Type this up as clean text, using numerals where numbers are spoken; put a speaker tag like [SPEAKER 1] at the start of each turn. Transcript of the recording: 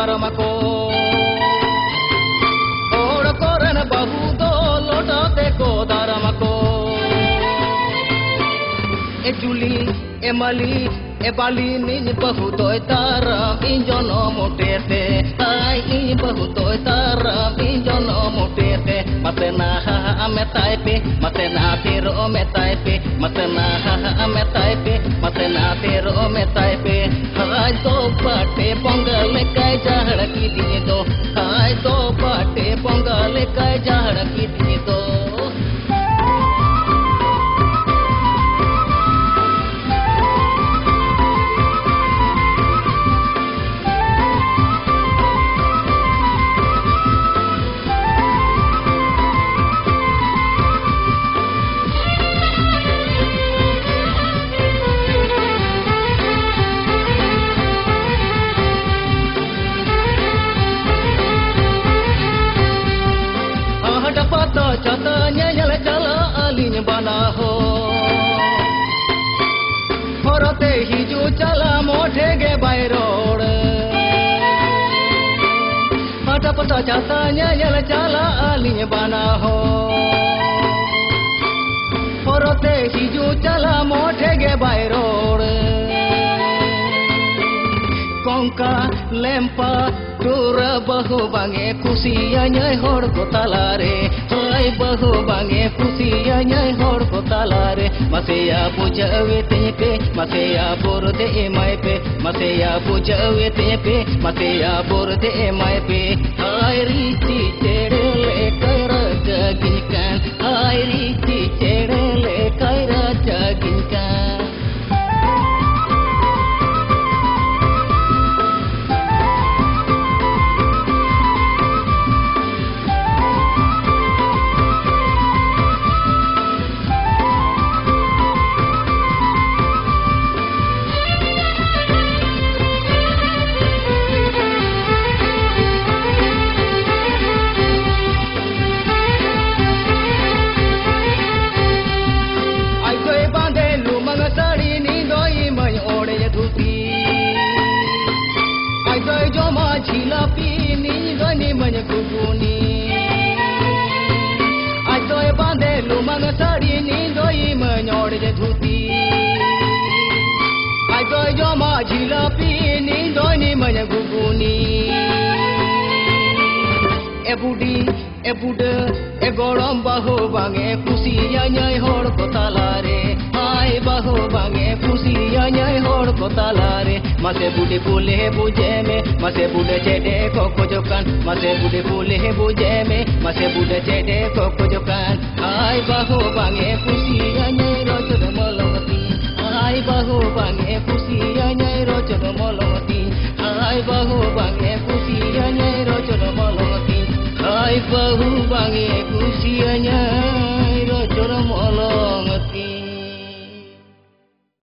[SPEAKER 1] daramako Ora koran bahu do lotate ko daramako E juli e mali e bali ni bahu toy taram injono motete ai I bahu toy taram injono motete matena ha ametaipe matena tiro metaipe matena ha ametaipe matena tiro metaipe hai to pate pongal kai jahad ki diye do hai to pate pongal kai jahad ki diye do Catanya nyala jala alinya bana ho Horote hiju chala mothe ge by road Pata pata catanya nyala jala alinya bana ho Horote hiju chala mothe ge by road Kongka lempa Dura bahu bange kusiya nyai hor ko talare Hai bahu bange kusiya nyai hor ko talare Masaya puja wetepe masaya burde emai pe Masaya puja wetepe masaya burde emai pe Hai riti chedele kaira jaginkan Hai riti chedele kaira jaginkan E gorom bahu bange kusiya nyai hor ko talare Hai bahu bange kusiya nyai hor ko talare Mase bude pule buje me mase bude chede ko kojokan Mase bude pule buje me mase bude chede ko kojokan Hai bahu bange kusiya nyai rojod moloti Hai bahu bange kusiya nyai rojod moloti Hai bahu bange kusiya nyai rojod moloti Hai bahu bange kusiya nyai